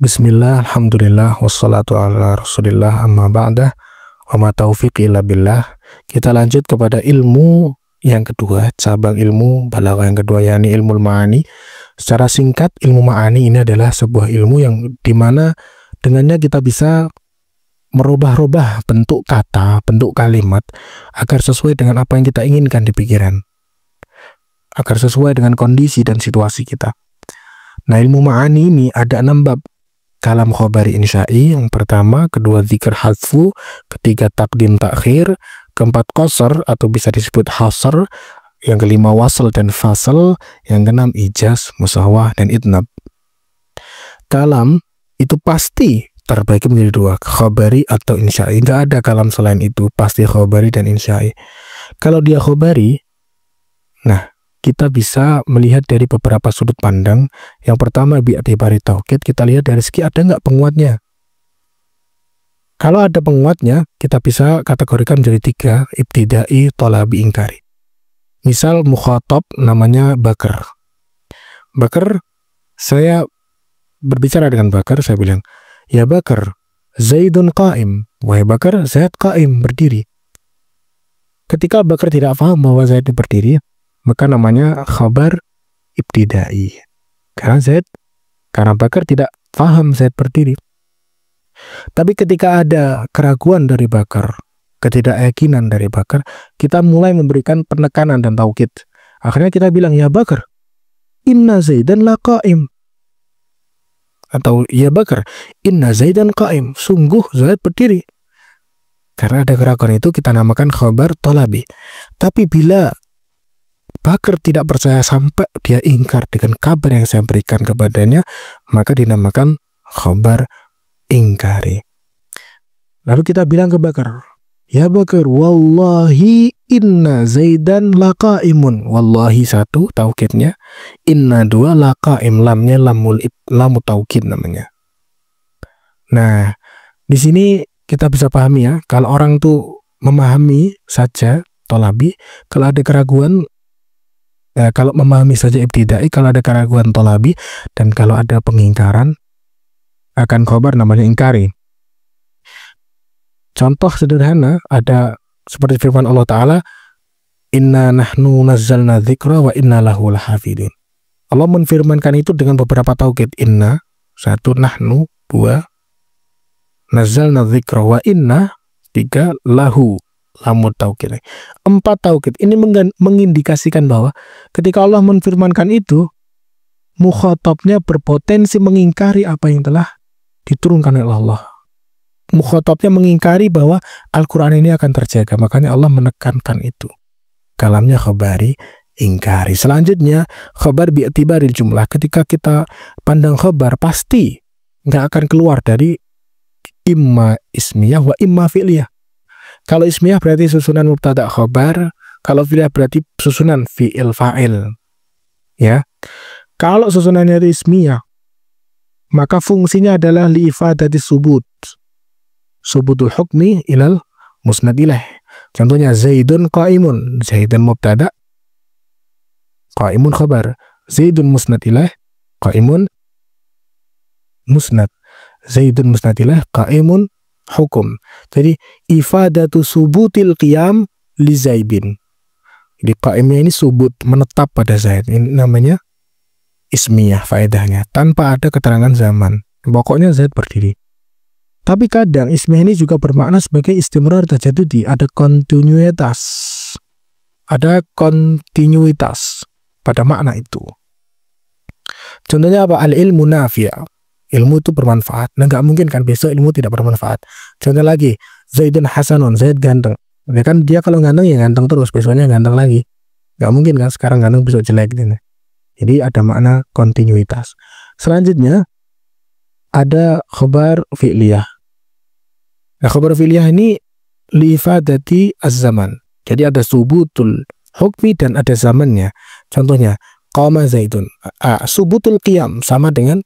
Bismillah, alhamdulillah, wassalatu ala rasulillah, amma ba'dah, wa ma taufiq illa billah. Kita lanjut kepada ilmu yang kedua, cabang ilmu balaghah yang kedua, yakni ilmu ma'ani. Secara singkat, ilmu ma'ani ini adalah sebuah ilmu yang dimana dengannya kita bisa merubah-rubah bentuk kata, bentuk kalimat, agar sesuai dengan apa yang kita inginkan di pikiran, agar sesuai dengan kondisi dan situasi kita. Nah, ilmu ma'ani ini ada 6 bab. Kalam khobari insya'i yang pertama, kedua zikr hadfu, ketiga takdim takhir, keempat qasr atau bisa disebut hasr, yang kelima wasl dan fasl, yang keenam ijaz, musawah dan idnab. Kalam itu pasti terbagi menjadi dua, khobari atau insya'i. Nggak ada kalam selain itu, pasti khobari dan insya'i. Kalau dia khobari, nah kita bisa melihat dari beberapa sudut pandang. Yang pertama, bi'atibari taukid, kita lihat dari segi ada nggak penguatnya. Kalau ada penguatnya, kita bisa kategorikan menjadi 3, ibtidai, thalabi, ingkari. Misal mukhatab namanya Bakar. Bakar, saya berbicara dengan Bakar, saya bilang, ya Bakar, Zaidun qa'im. Wahai Bakar, Zaid qa'im, berdiri. Ketika Bakar tidak paham bahwa Zaid berdiri, maka namanya khabar ibtidai. Karena Bakar tidak paham Zaid berdiri. Tapi ketika ada keraguan dari Bakar, ketidakyakinan dari Bakar, kita mulai memberikan penekanan dan taukid. Akhirnya kita bilang, ya Bakar, inna Zaidan la qa'im. Atau ya Bakar, inna Zaidan qa'im. Sungguh Zaid berdiri. Karena ada keraguan itu kita namakan khabar thalabi. Tapi bila Bakar tidak percaya sampai dia ingkar dengan kabar yang saya berikan kepadanya, maka dinamakan khabar ingkari. Lalu kita bilang ke Bakar, ya Bakar, wallahi inna Zaidan laqaimun. Wallahi 1 taukidnya, inna 2 laqaim, lamnya lamu taukid namanya. Nah, di sini kita bisa pahami ya, kalau orang tuh memahami saja thalabi, kalau ada keraguan, kalau memahami saja ibtidai, kalau ada keraguan thalabi, dan kalau ada pengingkaran akan khobar namanya ingkari. Contoh sederhana ada seperti firman Allah Ta'ala, inna nahnu nazzalna dzikra wa inna lahu lahafidun. Allah menfirmankan itu dengan beberapa taukid. Inna 1, nahnu 2, nazzalna dzikra, wa inna 3, lahu, lamu taukid. 4 taukid. Ini mengindikasikan bahwa ketika Allah menfirmankan itu, mukhatabnya berpotensi mengingkari apa yang telah diturunkan oleh Allah. Mukhatabnya mengingkari bahwa Al-Quran ini akan terjaga. Makanya Allah menekankan itu. Kalamnya khabari ingkari. Selanjutnya, khabar bi'tibaril jumlah. Ketika kita pandang khabar, pasti nggak akan keluar dari imma ismiyah wa imma fi'liyah. Kalau ismiyah berarti susunan mubtada khabar, kalau fi'liyah berarti susunan fi'il fa'il. Ya. Kalau susunannya itu ismiyah, maka fungsinya adalah li'ifadati subut. Subutul hukmi ilal musnad ilaih. Contohnya Zaidun qa'imun. Zaidun mubtada, qa'imun khabar. Zaidun musnad ilaih, qa'imun musnad. Zaidun musnad ilaih, qa'imun hukum. Jadi ifadatu subutil qiyam li Zaidin. Jadi qaimnya ini subut, menetap pada Zaid. Ini namanya ismiyah faedahnya, tanpa ada keterangan zaman. Pokoknya Zaid berdiri. Tapi kadang ismiyah ini juga bermakna sebagai istimrar tajadudi, ada kontinuitas. Ada kontinuitas pada makna itu. Contohnya apa? Al-ilmu nafi'. Ilmu itu bermanfaat. Nah, nggak mungkin kan besok ilmu tidak bermanfaat. Contoh lagi, Zaidun hasanun, Zaid ganteng. Ya kan dia kalau ganteng ya ganteng terus, besoknya ganteng lagi. Nggak mungkin kan sekarang ganteng besok jelek gitu. Jadi ada makna kontinuitas. Selanjutnya ada khabar fi'liyah. Nah, khabar fi'liyah ini li'ifadati az-zaman. Jadi ada subutul hukmi dan ada zamannya. Contohnya qama Zaidun. Subutul qiyam sama dengan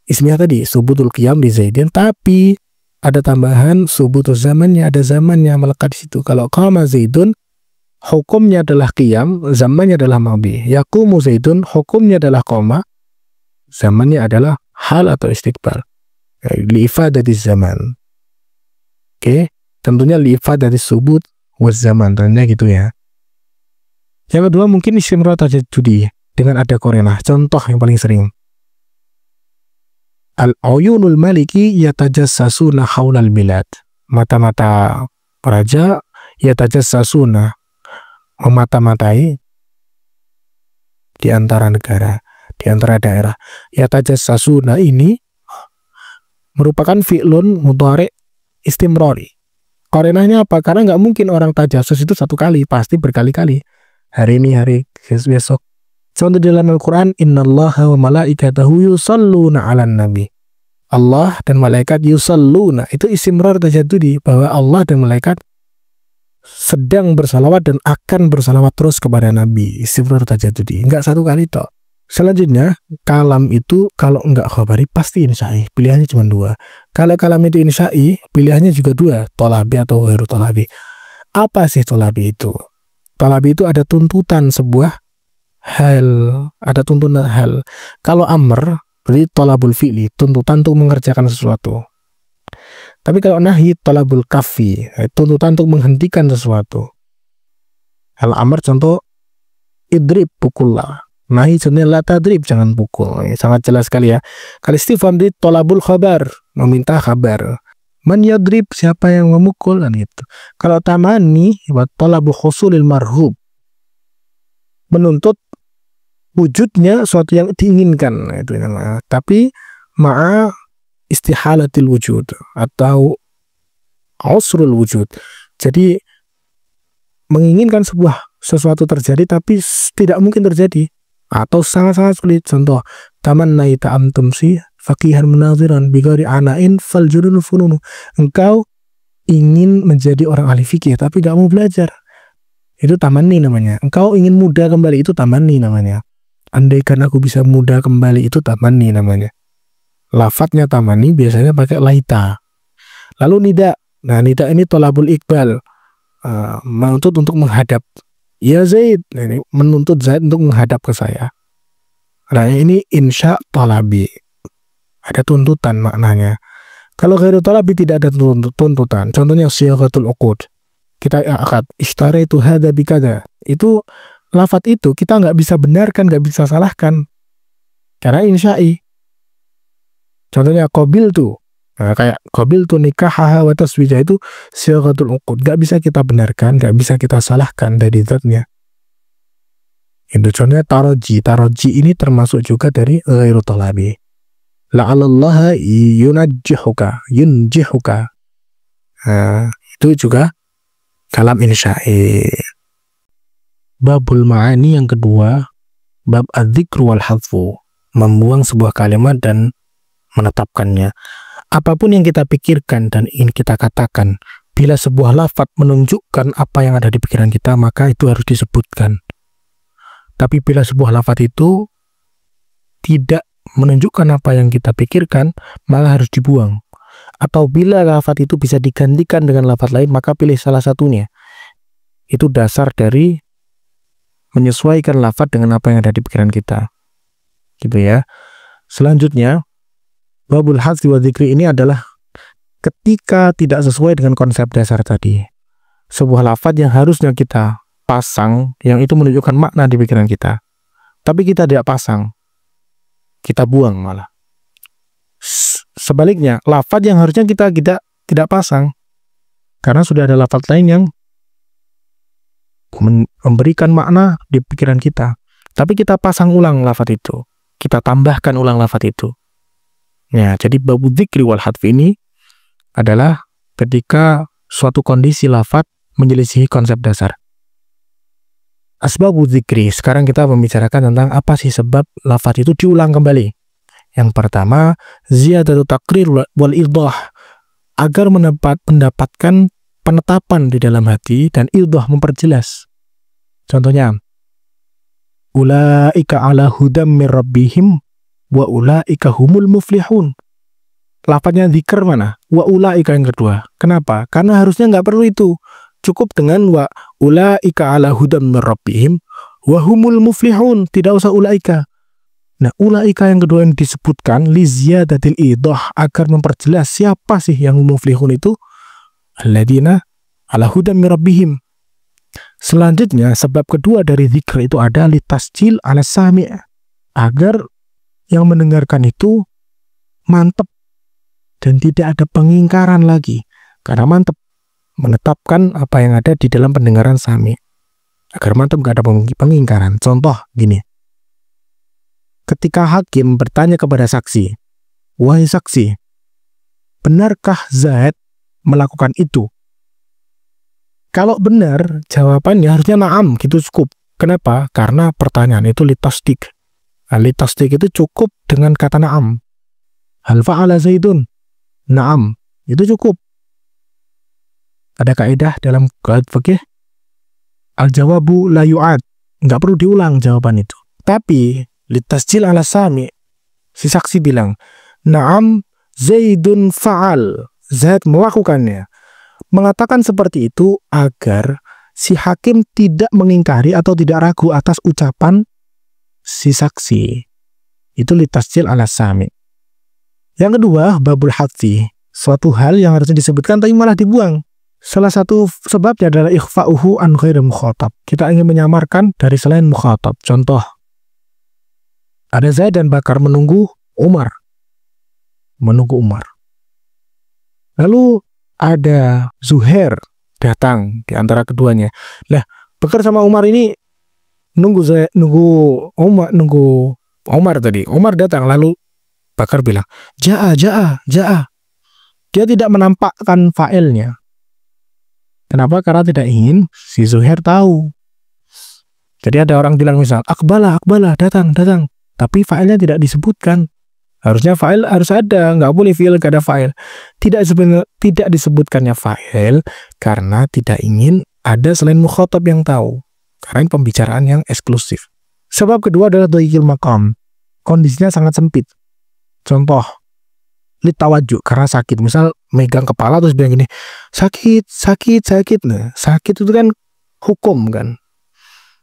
ismiyah tadi, subutul qiyam di Zaidin, tapi ada tambahan subutul zamannya, ada zamannya melekat di situ. Kalau qama Zaidun, hukumnya adalah qiyam, zamannya adalah madhi. Yaqumu Zaidun, hukumnya adalah qama, zamannya adalah hal atau istiqbal. li'ifadati zaman. Oke, tentunya li'ifadati subut wa zaman, tentunya gitu ya. Yang kedua mungkin istimrar tajadudi dengan ada korenah. Contoh yang paling sering, al-uyunul maliki yatajassasuna haulal bilad. Mata-mata raja yatajassasuna, memata-matai di antara negara, di antara daerah. Yatajassasuna ini merupakan fi'lun mudhari' istimrari. Korenahnya apa? Karena nggak mungkin orang tajassus itu satu kali, pasti berkali-kali. Hari ini, hari besok. Contoh dalam Al-Quran, innallaha wa malaikatahu yusalluna 'alan nabi. Allah dan malaikat yusalluna, itu istimrar tajaddudi, bahwa Allah dan malaikat sedang bersalawat dan akan bersalawat terus kepada Nabi. Istimrar tajaddudi, enggak satu kali toh. Selanjutnya, kalam itu kalau enggak khabari pasti insya'i, pilihannya cuma dua. Kalau kalam itu insya'i, pilihannya juga dua, tolabi atau ghairu tolabi. Apa sih tolabi itu? Tolabi itu ada tuntutan sebuah hal, ada tuntutan hal. Kalau amr, berarti tolabul fi'li, tuntutan untuk mengerjakan sesuatu. Tapi kalau nahi, tolabul kafi, tuntutan untuk menghentikan sesuatu. Al-amr contoh, idrib, pukullah. Nahi contohnya, la tadrib, jangan pukul. Sangat jelas sekali ya. Kalau istifham di tolabul khabar, meminta kabar. Man yadrib, siapa yang memukul, dan itu. Kalau tamani, tolabu khusulil marhub, menuntut wujudnya suatu yang diinginkan, itu namanya. Tapi ma'a istihalatil wujud atau usrul wujud. Jadi menginginkan sesuatu terjadi tapi tidak mungkin terjadi atau sangat-sangat sulit. Contoh, tamannaita am tumsi faqihan munaziran bighairi ana'in fal junun fununu. Engkau ingin menjadi orang ahli fikih tapi gak mau belajar, itu tamanni namanya. Engkau ingin muda kembali, itu tamanni namanya. Andaikan aku bisa muda kembali, itu tamanni namanya. Lafadznya tamanni biasanya pakai laita. Lalu nida, nah nida ini tolabul iqbal, menuntut untuk menghadap. Ya Zaid, ini menuntut Zaid untuk menghadap ke saya. Nah ini insya tolabi, ada tuntutan maknanya. Kalau ghairu tolabi tidak ada tuntutan. Contohnya siyaghatul uqud, kita akad ishtaraitu hadza bikada, itu lafadz itu kita nggak bisa benarkan, nggak bisa salahkan karena insya'i. Contohnya qabiltu, nah, kayak qabiltu nikahaha wa taswijah, itu siyaghatul uqud, nggak bisa kita benarkan, nggak bisa kita salahkan dari zatnya. Itu contohnya taroji. Taroji ini termasuk juga dari ghairu tolabi. La'alallaha yunjihuka. Nah, itu juga kalam insya'i. Babul ma'ani yang kedua, bab adzikru wal hadfu, membuang sebuah kalimat dan menetapkannya. Apapun yang kita pikirkan dan ingin kita katakan, bila sebuah lafadz menunjukkan apa yang ada di pikiran kita, maka itu harus disebutkan. Tapi bila sebuah lafadz itu tidak menunjukkan apa yang kita pikirkan, maka harus dibuang. Atau bila lafadz itu bisa digantikan dengan lafadz lain, maka pilih salah satunya. Itu dasar dari menyesuaikan lafadz dengan apa yang ada di pikiran kita, gitu ya. Selanjutnya, babul hadzi wa dzikri ini adalah ketika tidak sesuai dengan konsep dasar tadi. Sebuah lafadz yang harusnya kita pasang, yang itu menunjukkan makna di pikiran kita, tapi kita tidak pasang, kita buang malah. Sebaliknya, lafadz yang harusnya kita tidak pasang, karena sudah ada lafadz lain yang memberikan makna di pikiran kita, tapi kita pasang ulang lafadz itu, kita tambahkan ulang lafadz itu. Ya, jadi babu dzikri wal hadfi ini adalah ketika suatu kondisi lafadz menyelisihi konsep dasar. Asbabu dzikri, sekarang kita membicarakan tentang apa sih sebab lafadz itu diulang kembali. Yang pertama, ziyadatu taqrir wal idah, agar mendapatkan penetapan di dalam hati dan idah, memperjelas. Contohnya, ulaika ala hudam mir rabbihim wa ulaika humul muflihun. Lafadznya dzikr mana? Wa ulaika yang kedua. Kenapa? Karena harusnya nggak perlu itu. Cukup dengan wa ulaika ala hudam mir rabbihim wa humul muflihun. Tidak usah ulaika. Nah, ulaika yang kedua yang disebutkan li ziyadatil idah, agar memperjelas siapa sih yang muflihun itu, alladzina ala hudan min rabbihim. Selanjutnya sebab kedua dari zikr itu ada li tasjil ala sami', agar yang mendengarkan itu mantap dan tidak ada pengingkaran lagi, karena mantap menetapkan apa yang ada di dalam pendengaran sami', agar mantap gak ada pengingkaran. Contoh gini, ketika hakim bertanya kepada saksi, wahai saksi, benarkah Zaid melakukan itu? Kalau benar, jawabannya harusnya na'am, gitu cukup. Kenapa? Karena pertanyaan itu litasdik. Litasdik itu cukup dengan kata na'am. Hal fa'ala Zaidun? Na'am, itu cukup. Ada kaidah dalam qaid fikih, al-jawabu la yu'ad, nggak perlu diulang jawaban itu. Tapi litasjil ala sami', si saksi bilang, na'am Zaidun fa'al, Zaid melakukannya. Mengatakan seperti itu agar si hakim tidak mengingkari atau tidak ragu atas ucapan si saksi. Itu litasjil ala sami'. Yang kedua, babul hadfi, suatu hal yang harusnya disebutkan tapi malah dibuang. Salah satu sebabnya adalah ikhfa'uhu an ghairi mukhatab. Kita ingin menyamarkan dari selain mukhatab. Contoh, ada Zaid dan Bakar menunggu Umar. Lalu ada Zuhair datang di antara keduanya. Lah, Bakar sama Umar ini nunggu Umar tadi. Umar datang, lalu Bakar bilang, ja'a. Dia tidak menampakkan fa'ilnya. Kenapa? Karena tidak ingin si Zuhair tahu. Jadi ada orang bilang misal, akbala, datang. Tapi fa'ilnya tidak disebutkan. Harusnya fa'il harus ada, nggak boleh fi'il gak ada fa'il. Tidak disebutkannya fa'il karena tidak ingin ada selain mukhatab yang tahu. Karena ini pembicaraan yang eksklusif. Sebab kedua adalah dhayiqil maqam. Kondisinya sangat sempit. Contoh, litawajju, karena sakit. Misal megang kepala terus bilang gini, sakit. Nah, sakit itu kan hukum kan.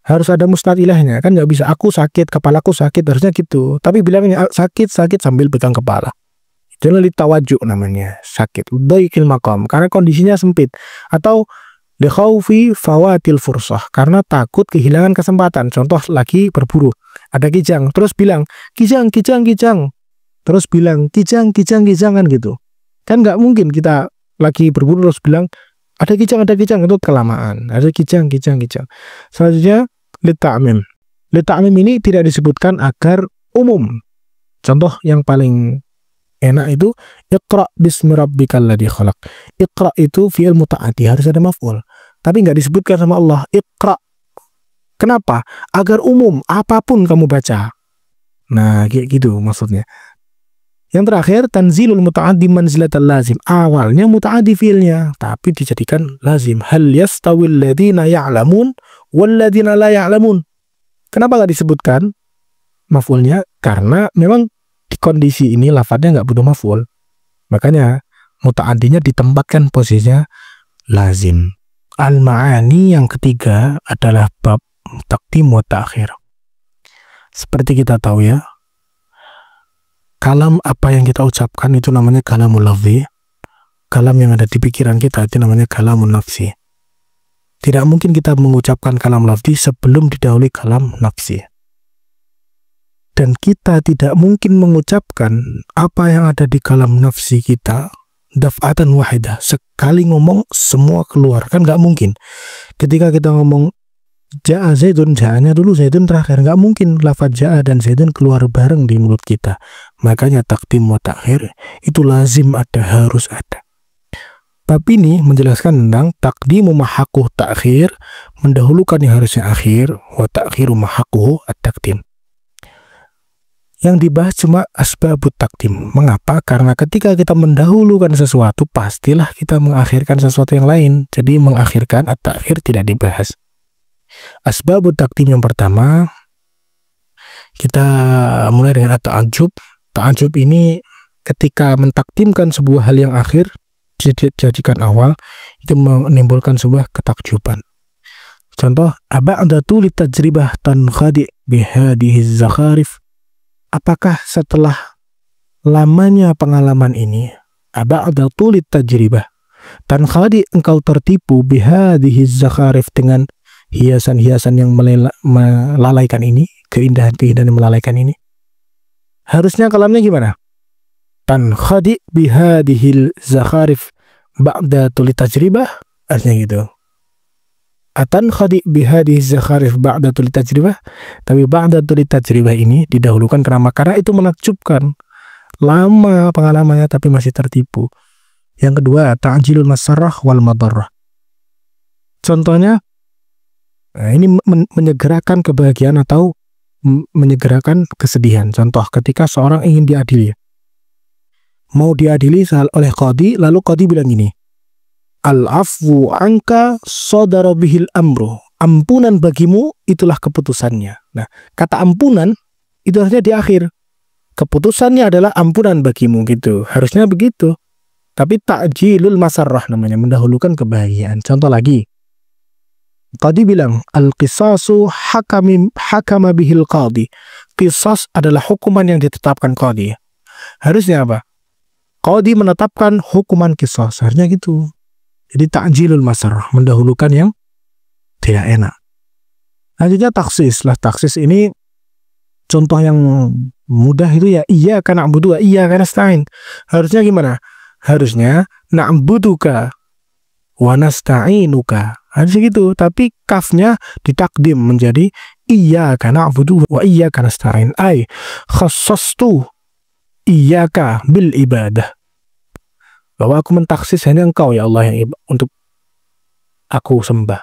Harus ada musnad ilahnya, kan nggak bisa aku sakit, kepalaku sakit, harusnya gitu. Tapi bilangnya sakit sambil pegang kepala. Itu litawajju namanya, sakit. Dhayiqil maqam, karena kondisinya sempit. Atau likhaufi fawatil fursah, karena takut kehilangan kesempatan. Contoh, lagi berburu, ada kijang, terus bilang kijang. Terus bilang kijang kan gitu. Kan nggak mungkin kita lagi berburu terus bilang ada kijang, itu kelamaan. Ada kijang. Selanjutnya lita'mim. Lita'mim ini tidak disebutkan agar umum. Contoh yang paling enak itu iqra bismi rabbikal ladzi khalaq. Iqra itu fi'il muta'addi, harus ada maf'ul. Tapi nggak disebutkan sama Allah iqra. Kenapa? Agar umum, apapun kamu baca. Nah, kayak gitu maksudnya. Yang terakhir, tanzilul muta'addi manzilatal lazim. Awalnya muta'addi fi'ilnya, tapi dijadikan lazim. Hal yastawil ladzina ya'lamun wal ladzina la ya'lamun. Kenapa nggak disebutkan maf'ulnya? Karena memang di kondisi ini lafadznya nggak butuh maf'ul. Makanya muta'addinya ditempatkan posisinya lazim. Al-ma'ani yang ketiga adalah bab taqdim wa ta'khir. Seperti kita tahu ya, kalam apa yang kita ucapkan itu namanya kalamul lafzi. Kalam yang ada di pikiran kita itu namanya kalamun nafsi. Tidak mungkin kita mengucapkan kalam lafzi sebelum didahului kalam nafsi. Dan kita tidak mungkin mengucapkan apa yang ada di kalam nafsi kita daf'atan wahidah. Sekali ngomong semua keluar, kan nggak mungkin. Ketika kita ngomong ja'a Zaidun, ja'anya dulu, Zaidun terakhir. Nggak mungkin lafaz ja'a dan Zaidun keluar bareng di mulut kita. Makanya taqdim wa ta'khir itu lazim ada, harus ada. Bab ini menjelaskan tentang taqdimu mahaquh ta'khir, mendahulukan yang harusnya akhir, wa ta'khiru mahaquh at-taqdim. Yang dibahas cuma asbabut taqdim. Mengapa? Karena ketika kita mendahulukan sesuatu, pastilah kita mengakhirkan sesuatu yang lain. Jadi mengakhirkan at-ta'khir tidak dibahas. Asbabut taqdim yang pertama, kita mulai dengan at-ta'ajjub. Ta'ajjub ini ketika mentakdimkan sebuah hal yang akhir dijadikan awal, itu menimbulkan sebuah ketakjuban. Contoh, aba'datu litajribah tankhadi bihadihi zakharif. apakah setelah lamanya pengalaman ini, ba'da tulit tajribah, tanqadi engkau tertipu bihadhihi zakharif, dengan hiasan-hiasan yang melalaikan ini, keindahan-keindahan yang melalaikan ini. Harusnya kalamnya gimana? Tanqadi bihadhihi zakharif ba'da tulit tajribah, artinya gitu. Tanqadi bihadhihi zakharif ba'da tulit tajribah, tapi ba'da tulit tajribah ini didahulukan karena itu menakjubkan. Lama pengalamannya tapi masih tertipu. Yang kedua, ta'jilul masarrah wal madarrah. Contohnya, ini menyegerakan kebahagiaan atau menyegerakan kesedihan. Contoh, ketika seorang ingin diadili, mau diadili oleh qadhi, lalu qadhi bilang gini, al-afwu anka sadara bihil amru, ampunan bagimu itulah keputusannya. Nah, kata ampunan itu harusnya di akhir. Keputusannya adalah ampunan bagimu, gitu. Harusnya begitu. Tapi ta'jilul masarrah namanya, mendahulukan kebahagiaan. Contoh lagi. Qadhi bilang, al-qisasu hakama bihil qadhi. Qisas adalah hukuman yang ditetapkan qadhi. Harusnya apa? Qadhi menetapkan hukuman qisas. Harusnya gitu. Jadi ta'jilul masarrah, mendahulukan yang tidak enak. Lanjutnya taksis. Lah, taksis ini contoh yang mudah itu ya, iyyaka na'budu wa iyyaka nasta'in. Harusnya gimana? Harusnya na'buduka wa nasta'inuka. Harusnya gitu, tapi kafnya ditakdim menjadi iyyaka na'budu wa iyyaka nasta'in. Ay khassastu iyyaka bil ibadah. Bahwa aku mentaksis hanya engkau ya Allah yang untuk aku sembah.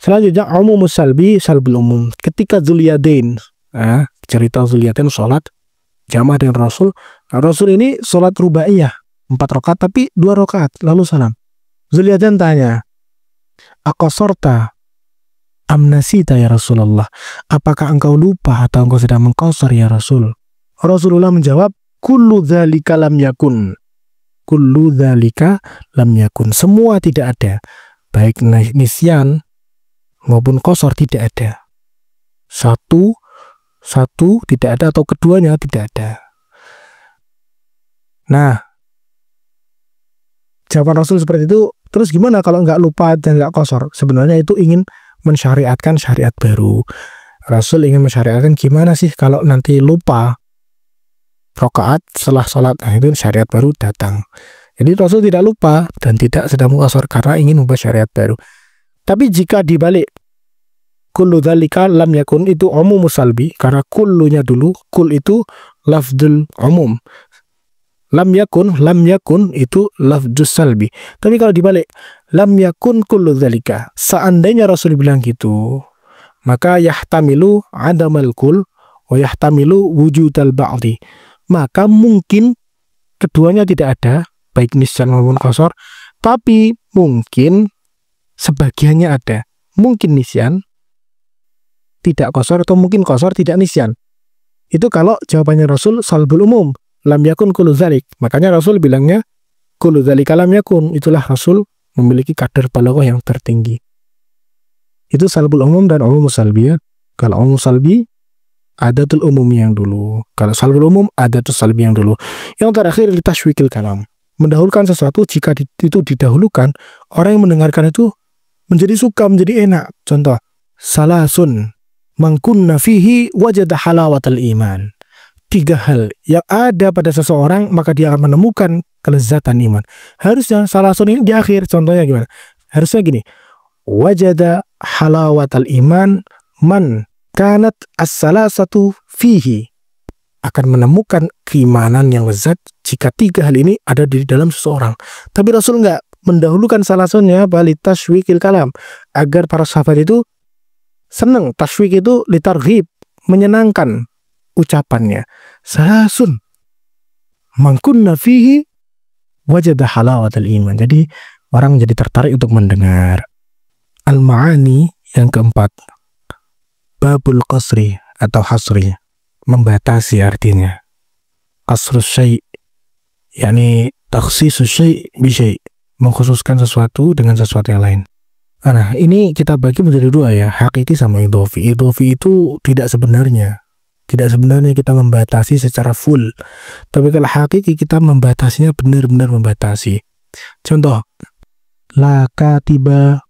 Selanjutnya umumus salbi, salbul umum. Ketika Dzuliyadain, cerita Dzuliyadain sholat jamaah dengan Rasul. Nah, Rasul ini sholat rubaiyah 4 rakaat tapi 2 rakaat lalu salam. Dzuliyadain tanya, aqasarta amnasita ya Rasulullah, apakah engkau lupa atau engkau sedang mengqasar ya Rasul? Rasulullah menjawab, kullu dzalika lam yakun. Kullu dzalika lam yakun. Semua tidak ada, baik nisyan maupun qasar tidak ada. Satu tidak ada atau keduanya tidak ada. Nah, jawaban Rasul seperti itu. Terus gimana kalau nggak lupa dan nggak qasar? Sebenarnya itu ingin mensyariatkan syariat baru. Rasul ingin mensyariatkan gimana sih kalau nanti lupa rakaat setelah sholat, nah itu syariat baru datang. Jadi Rasul tidak lupa dan tidak sedang qasar karena ingin membuat syariat baru. Tapi jika dibalik, kullu dzalika lam yakun, itu umum salbi, karena kullunya dulu, kul itu lafdzul umum. Lam yakun itu lafdzul salbi. Tapi kalau dibalik, lam yakun kullu dzalika, seandainya Rasul bilang gitu, maka yahtamilu adamal kul wa yahtamilu wujudal ba'di. Maka mungkin keduanya tidak ada, baik nisyan maupun qasar, tapi mungkin sebagiannya ada. Mungkin nisyan tidak qasar, atau mungkin qasar tidak nisyan. Itu kalau jawabannya Rasul salbul umum, lam yakun kullu dzalik. Makanya Rasul bilangnya kullu dzalika lam yakun. Itulah Rasul memiliki kadar balaghah yang tertinggi. Itu salbul umum dan umum salbi ya. Kalau umum salbi adatul umum yang dulu. Kalau salbul umum adatul salbi yang dulu. Yang terakhir litashwikil kalam, mendahulukan sesuatu jika itu didahulukan, orang yang mendengarkan itu menjadi suka, menjadi enak. Contoh, salasun man kunna fihi wajada halawatal iman. 3 hal yang ada pada seseorang maka dia akan menemukan kelezatan iman. Harusnya salasun ini di akhir. Contohnya gimana? Harusnya gini, wajada halawatal iman man kanat as-salasatu fihi, akan menemukan keimanan yang lezat jika 3 hal ini ada di dalam seseorang. Tapi Rasul enggak mendahulukan salasunnya, bali tashwikil kalam, agar para sahabat itu senang. Tashwik itu litarghib, menyenangkan ucapannya. Salasun man kunna fihi wajada halawatal iman. Jadi orang jadi tertarik untuk mendengar. Al-ma'ani yang keempat, babul qasri atau hasri, membatasi artinya. Qasrus syai', yakni takhsisus syai' bi syai', mengkhususkan sesuatu dengan sesuatu yang lain. Nah, ini kita bagi menjadi 2 ya, hakiki sama idhofi. Idhofi itu tidak sebenarnya. Tidak sebenarnya kita membatasi secara full. Tapi kalau hakiki kita membatasinya benar-benar membatasi. Contoh, la katiba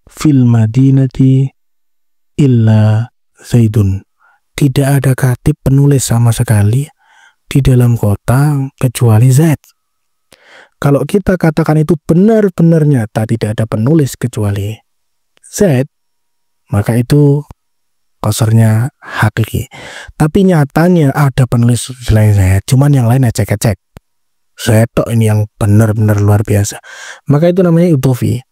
fil madinati illa Zaidun. Tidak ada katib penulis sama sekali di dalam kota kecuali Zaid. Kalau kita katakan itu benar-benar nyata tidak ada penulis kecuali Zaid, maka itu qasrnya hakiki. Tapi nyatanya ada penulis selain Zaid, cuman yang lain ecek-ecek. Zaid tok ini yang benar-benar luar biasa. Maka itu namanya idhofi.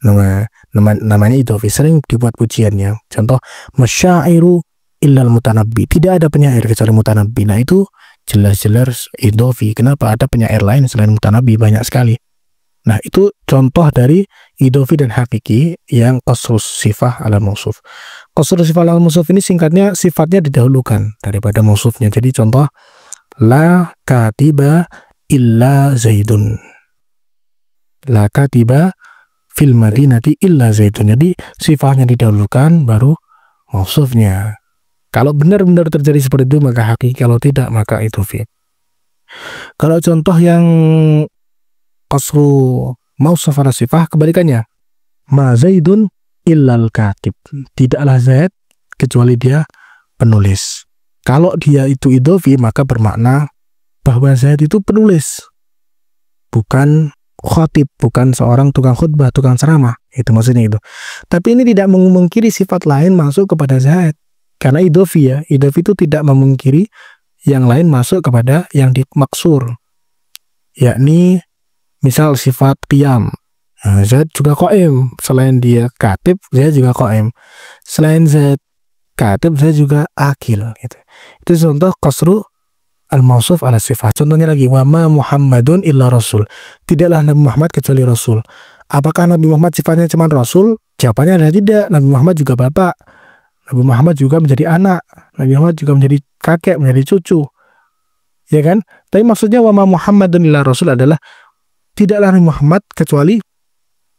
Namanya idhofi, sering dibuat pujiannya. Contoh, masyairu illal mutanabbi. Tidak ada penyair kecuali mutanabbi. Nah itu jelas-jelas idhofi. Kenapa? Ada penyair lain selain mutanabbi, banyak sekali. Nah itu contoh dari idhofi dan hakiki yang qasrus sifah ala mausuf. Qasrus sifah ala mausuf ini singkatnya sifatnya didahulukan daripada mausufnya. Jadi contoh, la katiba illa Zaidun. La katiba fil madinati illa Zaidun. Jadi sifatnya didahulukan baru mausufnya. Kalau benar-benar terjadi seperti itu maka hakiki, kalau tidak maka idhofi. Kalau contoh yang qasru mausuf ala sifah kebalikannya. Ma Zaidun illal katib. Tidaklah Zaid kecuali dia penulis. Kalau dia itu idhofi maka bermakna bahwa Zaid itu penulis, bukan khatib, bukan seorang tukang khutbah, tukang ceramah. Itu maksudnya itu. Tapi ini tidak memungkiri sifat lain masuk kepada Zaid. Karena idhofi ya, idhofi itu tidak memungkiri yang lain masuk kepada yang dimaksur. Yakni misal sifat qiyam. Nah, Zaid juga qaim. Selain dia katib, Zaid juga qaim. Selain Zaid katib, Zaid juga akil. Gitu. Itu contoh qasru al-mausuf ala sifah. Contohnya lagi, wa ma Muhammadun illa rasul. Tidaklah Nabi Muhammad kecuali rasul. Apakah Nabi Muhammad sifatnya cuma rasul? Jawabannya adalah tidak. Nabi Muhammad juga bapak. Nabi Muhammad juga menjadi anak. Nabi Muhammad juga menjadi kakek, menjadi cucu. Ya kan? Tapi maksudnya wa ma Muhammadun illa rasul adalah tidaklah Nabi Muhammad kecuali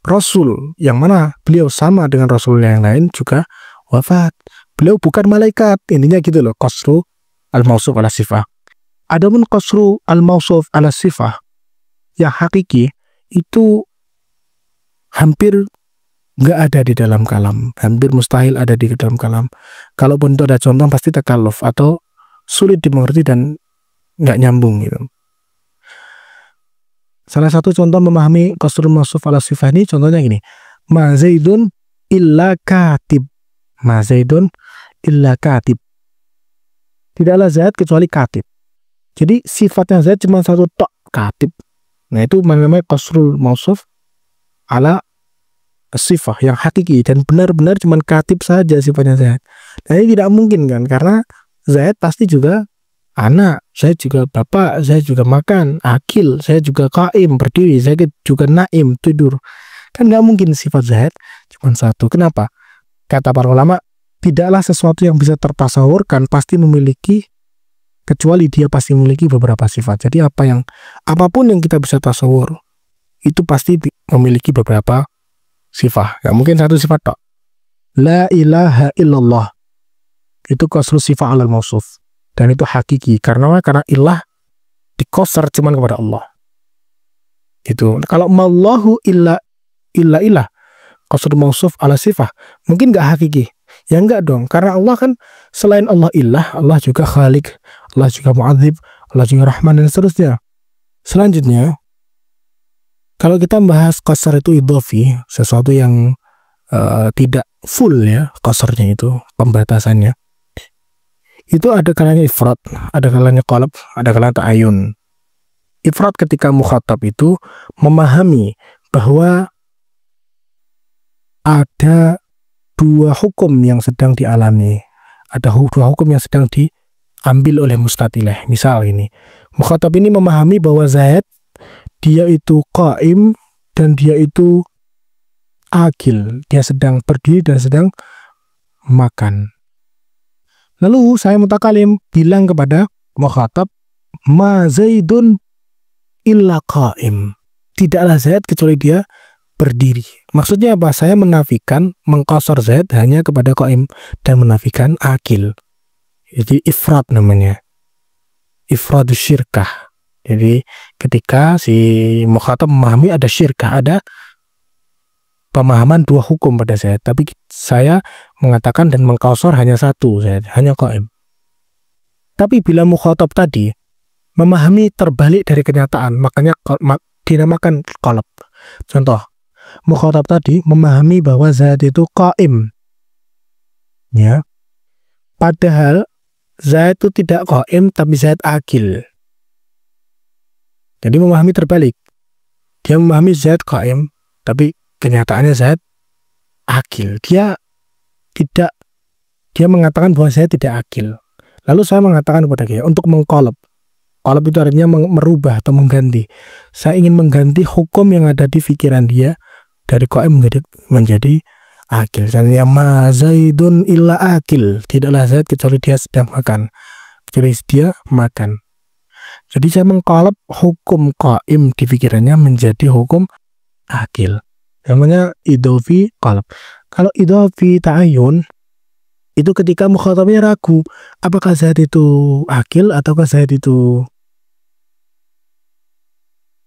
rasul. Yang mana beliau sama dengan rasul yang lain juga wafat. Beliau bukan malaikat. Intinya gitu loh. Qasru al-mausuf ala sifah. Adapun qasru al-mausuf ala sifah yang hakiki itu hampir nggak ada di dalam kalam, hampir mustahil ada di dalam kalam. Kalaupun itu ada contoh pasti takalluf atau sulit dimengerti dan nggak nyambung gitu. Salah satu contoh memahami qasru al-mausuf ala sifah ini contohnya gini, ma Zaidun illa katib. Ma Zaidun illa katib. Tidaklah Zaid kecuali katib. Jadi sifatnya Zaid cuma satu tok, katib. Nah itu namanya qasrul mausuf ala sifah yang hakiki dan benar-benar cuma katib saja sifatnya Zaid. Nah ini tidak mungkin kan, karena Zaid pasti juga anak, Zaid juga bapak, Zaid juga makan, akil, Zaid juga qaim, berdiri, Zaid juga naim, tidur. Kan nggak mungkin sifat Zaid cuma satu. Kenapa? Kata para ulama, tidaklah sesuatu yang bisa tertasawurkan pasti memiliki, kecuali dia pasti memiliki beberapa sifat. Jadi apapun yang kita bisa tasawur itu pasti memiliki beberapa sifat. Gak mungkin satu sifat tok. La ilaha illallah itu qasru sifat alal mausuf dan itu hakiki karena ilah dikosar cuman kepada Allah. Itu kalau mallahu illa ilah qasru mausuf ala sifah mungkin gak hakiki. Ya enggak dong, karena Allah kan selain Allah ilah, Allah juga khalik, Allah juga mu'adzib, Allah juga rahman dan seterusnya. Selanjutnya, kalau kita membahas qasar itu idhofi, sesuatu yang tidak full ya qasarnya itu, pembatasannya. Itu ada kalanya ifrat, ada kalanya qalb, ada kalanya ta'ayun. Ifrat ketika mukhatab itu memahami bahwa ada dua hukum yang sedang dialami, ada dua hukum yang sedang diambil oleh mustatilah. Misal ini, mukhatab ini memahami bahwa Zaid dia itu qaim dan dia itu akil, dia sedang berdiri dan sedang makan. Lalu saya mutakalim bilang kepada mukhatab, ma Zaidun illa qaim. Tidaklah Zaid kecuali dia berdiri. Maksudnya apa? Saya menafikan, mengqasar Zaid hanya kepada qaim dan menafikan akil. Jadi ifrad namanya. Ifradus syirkah. Jadi ketika si mukhatab memahami ada syirkah, ada pemahaman dua hukum pada saya, tapi saya mengatakan dan mengkausor hanya satu, saya hanya qaim. Tapi bila mukhatab tadi memahami terbalik dari kenyataan, makanya dinamakan qalb. Contoh, mukhatab tadi memahami bahwa Zaid itu qaim, ya, padahal Zaid itu tidak qaim tapi Zaid akil. Jadi memahami terbalik. Dia memahami Zaid qaim, tapi kenyataannya Zaid akil. Dia mengatakan bahwa saya tidak akil. Lalu saya mengatakan kepada dia untuk mengqalab. Qalab itu artinya merubah atau mengganti. Saya ingin mengganti hukum yang ada di pikiran dia dari qaim menjadi akil. Misalnya ma Zaidun illa akil. Tidaklah Zaid kecuali dia sedang makan. Kecuali dia makan. Jadi saya mengqalab hukum qaim di pikirannya menjadi hukum akil. Namanya idhofi qalb. Kalau idhofi ta'ayun, itu ketika mukhatabnya ragu, apakah Zaid itu akil ataukah Zaid itu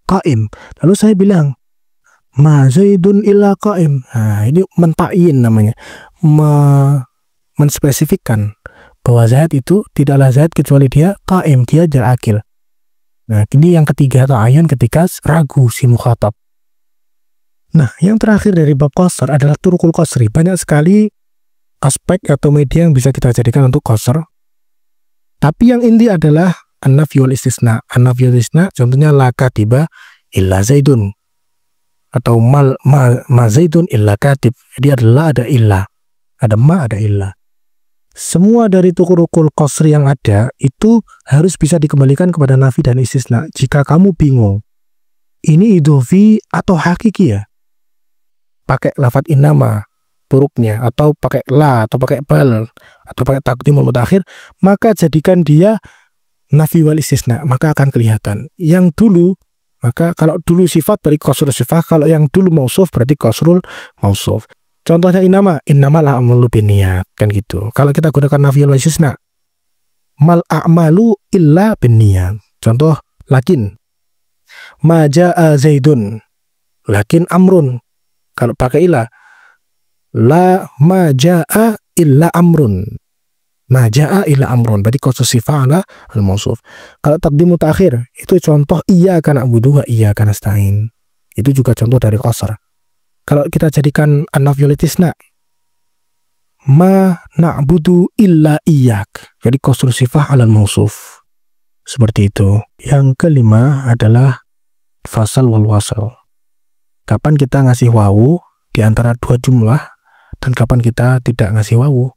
qaim. Lalu saya bilang, ma Zaidun illa qaim. Nah, ini mentakyin namanya. Menspesifikkan bahwa Zaid itu tidaklah Zaid kecuali dia qaim, dia akil. Nah, ini yang ketiga ta'ayun ketika ragu si mukhatab. Nah, yang terakhir dari bab qasr adalah turukul qasri. Banyak sekali aspek atau media yang bisa kita jadikan untuk qasr. Tapi yang inti adalah an-nafy wal istisna. An-nafy wal istisna contohnya la katiba illa Zaidun atau ma Zaidun illa katib. Jadi adalah ada illa. Ada ma, ada illa. Semua dari turukul qasri yang ada itu harus bisa dikembalikan kepada nafi dan istisna. Jika kamu bingung, ini idhofi atau hakiki ya? Pakai lafadz innama turuknya, atau pakai la, atau pakai bal, atau pakai taqdimul mutaakhir, maka jadikan dia nafi wal istisna, maka akan kelihatan. Yang dulu, maka kalau dulu sifat berarti qasrul sifat, kalau yang dulu mausuf berarti qasrul mausuf. Contohnya innama la amalu binniyat, kan gitu. Kalau kita gunakan nafi wal istisna, mal a'malu illa binniyat. Contoh lakin ma jaa Zaidun lakin amrun. Kalau pakai ila, la ma jaa illa amrun. Ma jaa illa amrun, berarti qasrul sifat ala al-mausuf. Kalau taqdim mutaakhir, itu contoh iyyaka na'budu wa iyyaka nasta'in. Itu juga contoh dari qasr. Kalau kita jadikan an-nafy wal istisna, ma na'budu illa iyyak, jadi qasrul sifat ala al-mausuf. Seperti itu. Yang kelima adalah fasal wal wasal. Kapan kita ngasih wawu di antara dua jumlah dan kapan kita tidak ngasih wawu.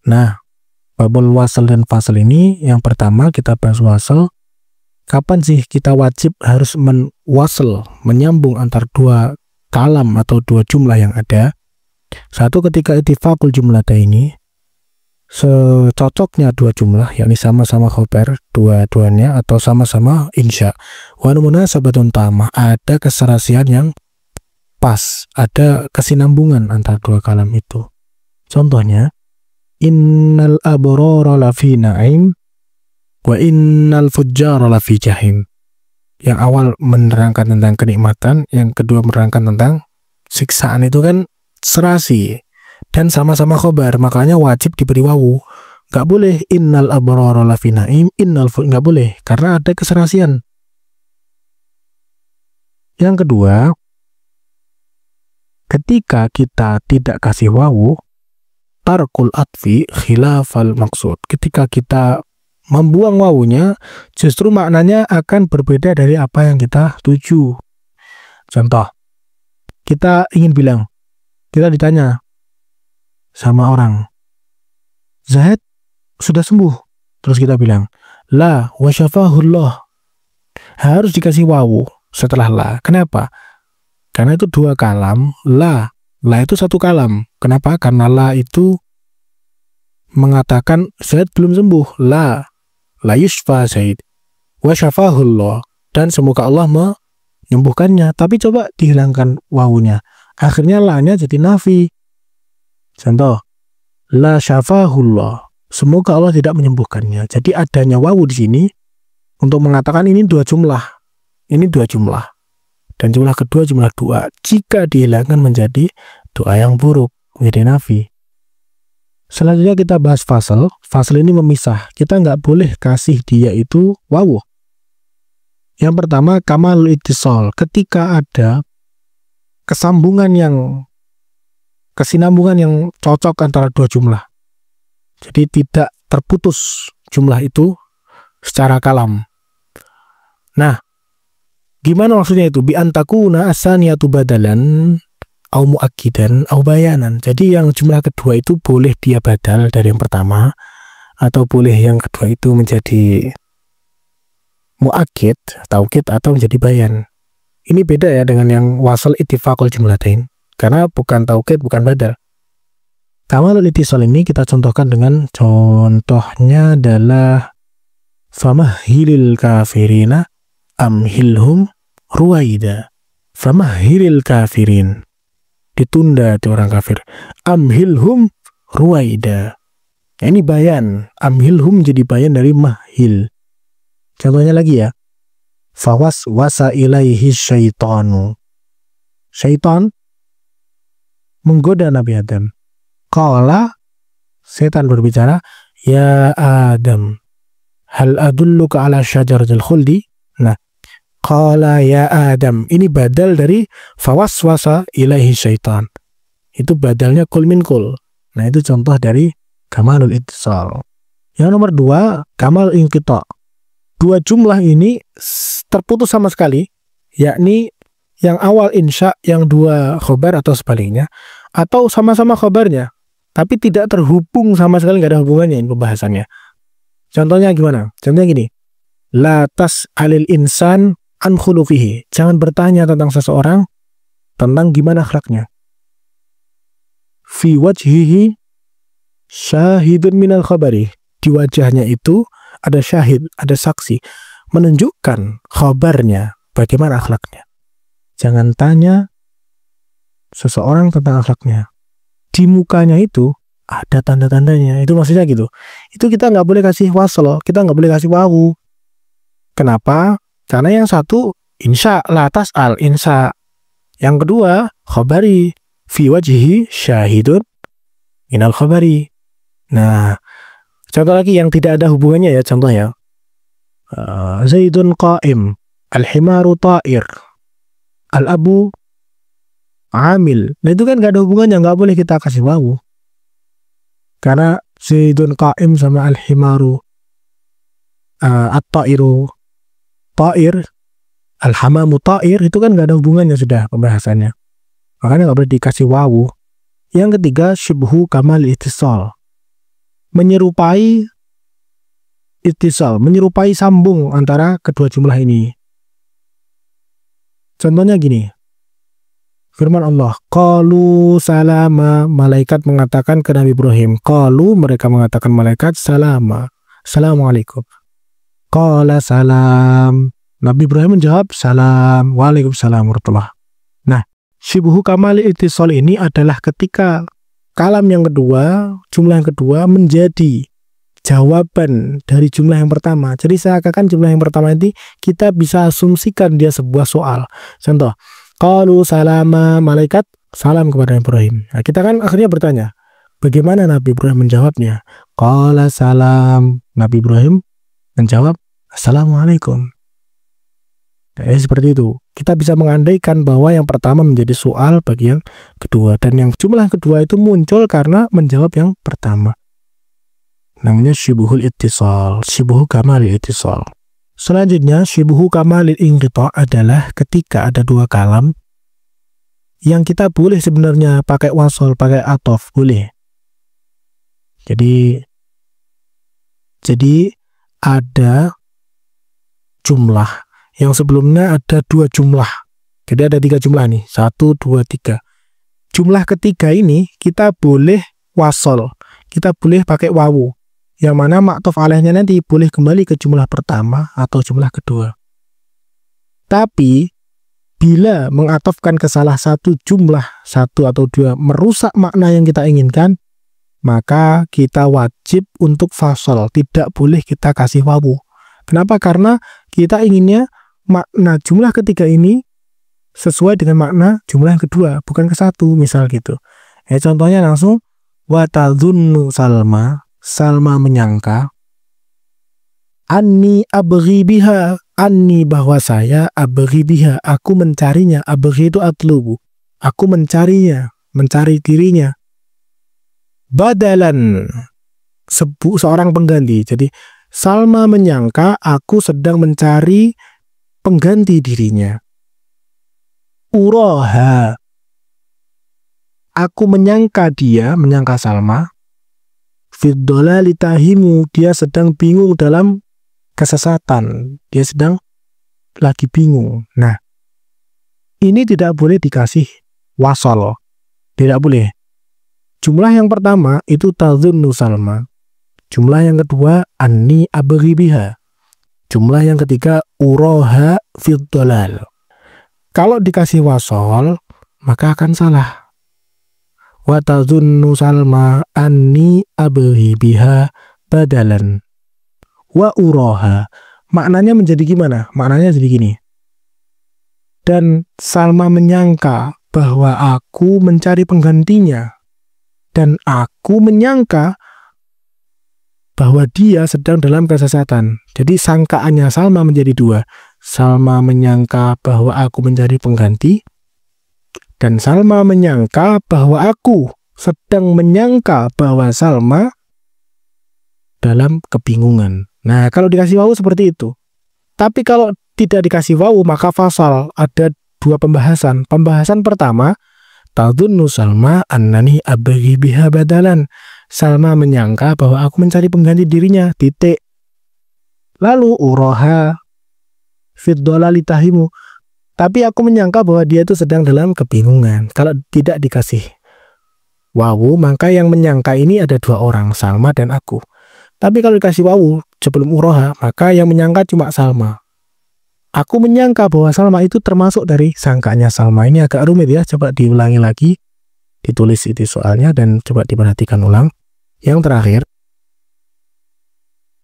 Nah, babul wasal dan fasal ini yang pertama kita bahas wasal. Kapan sih kita wajib harus menwasal, menyambung antar dua kalam atau dua jumlah yang ada? Satu, ketika ittifaqul jumlataini, secocoknya dua jumlah, yakni sama-sama khobar dua-duanya atau sama-sama insya. Wa munasabatun tamah, ada keserasian yang pas, ada kesinambungan antara dua kalam itu. Contohnya, innal abrara lafi na'im wa innal fujjara lafi jahim. Yang awal menerangkan tentang kenikmatan, yang kedua menerangkan tentang siksaan, itu kan serasi dan sama-sama khobar, makanya wajib diberi wawu. Nggak boleh innal abrara lafi na'im, nggak boleh, karena ada keserasian. Yang kedua, ketika kita tidak kasih wawu, tarkul atfi khilafal maksud. Ketika kita membuang wawunya, justru maknanya akan berbeda dari apa yang kita tuju. Contoh, kita ingin bilang, kita ditanya sama orang, Zaid sudah sembuh. Terus kita bilang, la wa syafahullah. Harus dikasih wawu setelah la. Kenapa? Karena itu dua kalam. La itu satu kalam. Kenapa? Karena la itu mengatakan Zaid belum sembuh. La yushfa Zaid wa syafahullah, dan semoga Allah menyembuhkannya. Tapi coba dihilangkan wawunya, akhirnya la-nya jadi nafi. Contoh, la syafahullah, semoga Allah tidak menyembuhkannya. Jadi adanya wawu di sini untuk mengatakan ini dua jumlah. Ini dua jumlah. Dan jumlah kedua jumlah dua. Jika dihilangkan menjadi doa yang buruk, menjadi nafi. Selanjutnya kita bahas fasal. Fasal ini memisah. Kita nggak boleh kasih dia itu wawu. Yang pertama, kamal ittisal. Ketika ada kesinambungan yang cocok antara dua jumlah. Jadi tidak terputus jumlah itu secara kalam. Nah, gimana maksudnya itu? Bi antakuna asaniyatu badalan au muakkidan au bayanan. Jadi yang jumlah kedua itu boleh dia badal dari yang pertama, atau boleh yang kedua itu menjadi muakkid, taukid, atau menjadi bayan. Ini beda ya dengan yang wasal ittifaqul jumlatain, karena bukan taukid, bukan badal. Kamalul ittisal ini kita contohkan dengan contohnya adalah famahhilil kafirina amhilhum ruwaida. Famahhilil kafirin, ditunda itu orang kafir. Amhilhum ruwaida. Ini bayan. Amhilhum jadi bayan dari mahil. Contohnya lagi ya. Fawaswasa ilaihi syaitanu. Syaitan menggoda Nabi Adam. Qala, setan berbicara, ya Adam, hal adulluka ala syajaratil khuldi. Nah, qala ya Adam, ini badal dari fawaswasa ilaihi syaitan. Itu badalnya kul min kul. Nah, itu contoh dari kamalul ittisal. Yang nomor dua, kamal inqita'. Dua jumlah ini terputus sama sekali, yakni yang awal insya, yang dua khobar atau sebaliknya, atau sama-sama khobarnya, tapi tidak terhubung sama sekali, nggak ada hubungannya ini pembahasannya. Contohnya gimana? Contohnya gini, la tas'alil insan an khuluqihi. Jangan bertanya tentang seseorang tentang gimana akhlaknya. Fi wajhihi syahidun minal khabari. Di wajahnya itu ada syahid, ada saksi, menunjukkan khabarnya, bagaimana akhlaknya. Jangan tanya seseorang tentang akhlaknya. Di mukanya itu ada tanda-tandanya. Itu maksudnya gitu. Itu kita nggak boleh kasih wasl, kita nggak boleh kasih wawu. Kenapa? Karena yang satu insya, la tas'al, insya. Yang kedua khabari, fi wajhi syahidun minal khabari. Nah, contoh lagi yang tidak ada hubungannya ya, contoh ya. Zaidun qa'im, al-himaru ta'ir, al-abu amil. Nah, itu kan nggak ada hubungannya, nggak boleh kita kasih wawu. Karena Zaidun qa'im sama al-himaru at-ta'iru ta'ir, al-hamamu ta'ir, itu kan nggak ada hubungannya sudah pembahasannya. Makanya nggak boleh dikasih wawu. Yang ketiga, syibhu kamal ittisal. Menyerupai ittisal, menyerupai sambung antara kedua jumlah ini. Contohnya gini. Firman Allah, qalu salama, malaikat mengatakan ke Nabi Ibrahim. Qalu, mereka mengatakan malaikat, salama, assalamualaikum. Qala salam, Nabi Ibrahim menjawab salam, waalaikumsalam warahmatullah. Nah, syibhu kamal ittisal ini adalah ketika kalam yang kedua, jumlah yang kedua menjadi jawaban dari jumlah yang pertama. Jadi seakan-akan jumlah yang pertama ini kita bisa asumsikan dia sebuah soal. Contoh, qalu salama, malaikat salam kepada Ibrahim. Nah, kita kan akhirnya bertanya, bagaimana Nabi Ibrahim menjawabnya? Qala salam, Nabi Ibrahim menjawab assalamualaikum. Nah, seperti itu. Kita bisa mengandaikan bahwa yang pertama menjadi soal bagi yang kedua, dan yang jumlah kedua itu muncul karena menjawab yang pertama. Namanya syibhul ittisal, syibhu kamalil ittisal. Selanjutnya, syibhu kamalil inqita' adalah ketika ada dua kalam yang kita boleh sebenarnya pakai wasol, pakai atof, boleh. Jadi ada jumlah yang sebelumnya ada dua jumlah. Jadi ada tiga jumlah nih. 1, 2, 3. Jumlah ketiga ini kita boleh wasol. Kita boleh pakai wawu. Yang mana ma'tuf alaihnya nanti boleh kembali ke jumlah pertama atau jumlah kedua. Tapi bila mengatofkan ke salah satu jumlah, 1 atau 2, merusak makna yang kita inginkan, maka kita wajib untuk fasal, tidak boleh kita kasih wawu. Kenapa? Karena kita inginnya makna jumlah ketiga ini sesuai dengan makna jumlah yang kedua, bukan ke satu, misal gitu. Contohnya langsung, wa tadhunnu Salma, Salma menyangka, anni abghi biha, anni bahwa saya, abghi biha, aku mencarinya, abghi itu atlubu, aku mencarinya, mencari dirinya, badalan, seorang pengganti. Jadi Salma menyangka aku sedang mencari pengganti dirinya. Uraha, aku menyangka dia, menyangka Salma, fiddolali tahimu, dia sedang bingung dalam kesesatan, dia sedang lagi bingung. Nah, ini tidak boleh dikasih wasal, tidak boleh. Jumlah yang pertama itu tadhunnu Salma, jumlah yang kedua anni abghi biha, jumlah yang ketiga uraha fiddolal. Kalau dikasih wasal, maka akan salah. Wa tadhunnu Salma anni abghi biha badalan wa uraha. Maknanya menjadi gimana? Maknanya jadi gini. Dan Salma menyangka bahwa aku mencari penggantinya. Dan aku menyangka bahwa dia sedang dalam kesesatan. Jadi sangkaannya Salma menjadi dua. Salma menyangka bahwa aku mencari pengganti. Dan Salma menyangka bahwa aku sedang menyangka bahwa Salma dalam kebingungan. Nah, kalau dikasih wawu seperti itu. Tapi kalau tidak dikasih wawu, maka fasal. Ada dua pembahasan. Pembahasan pertama, tadhunnu Salma annani abghi biha badalan. Salma menyangka bahwa aku mencari pengganti dirinya, titik. Lalu uraha fiddolali tahimu. Tapi aku menyangka bahwa dia itu sedang dalam kebingungan. Kalau tidak dikasih wawu, maka yang menyangka ini ada dua orang, Salma dan aku. Tapi kalau dikasih wawu sebelum uraha, maka yang menyangka cuma Salma. Aku menyangka bahwa Salma itu termasuk dari sangkanya Salma. Ini agak rumit ya, coba diulangi lagi. Ditulis itu soalnya dan coba diperhatikan ulang. Yang terakhir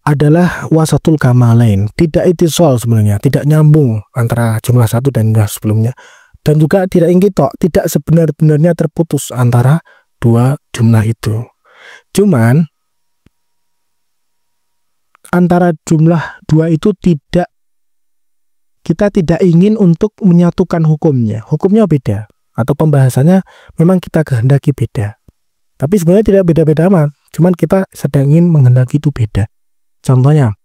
adalah wasatul kamalain. Tidak itisol sebenarnya, tidak nyambung antara jumlah satu dan jumlah sebelumnya. Dan juga tidak ingkitok, tidak sebenar-benarnya terputus antara dua jumlah itu. Cuman antara jumlah dua itu kita tidak ingin untuk menyatukan hukumnya. Hukumnya beda. Atau pembahasannya memang kita kehendaki beda. Tapi sebenarnya tidak beda-beda amat. Cuman kita sedang ingin menghendaki itu beda. Contohnya,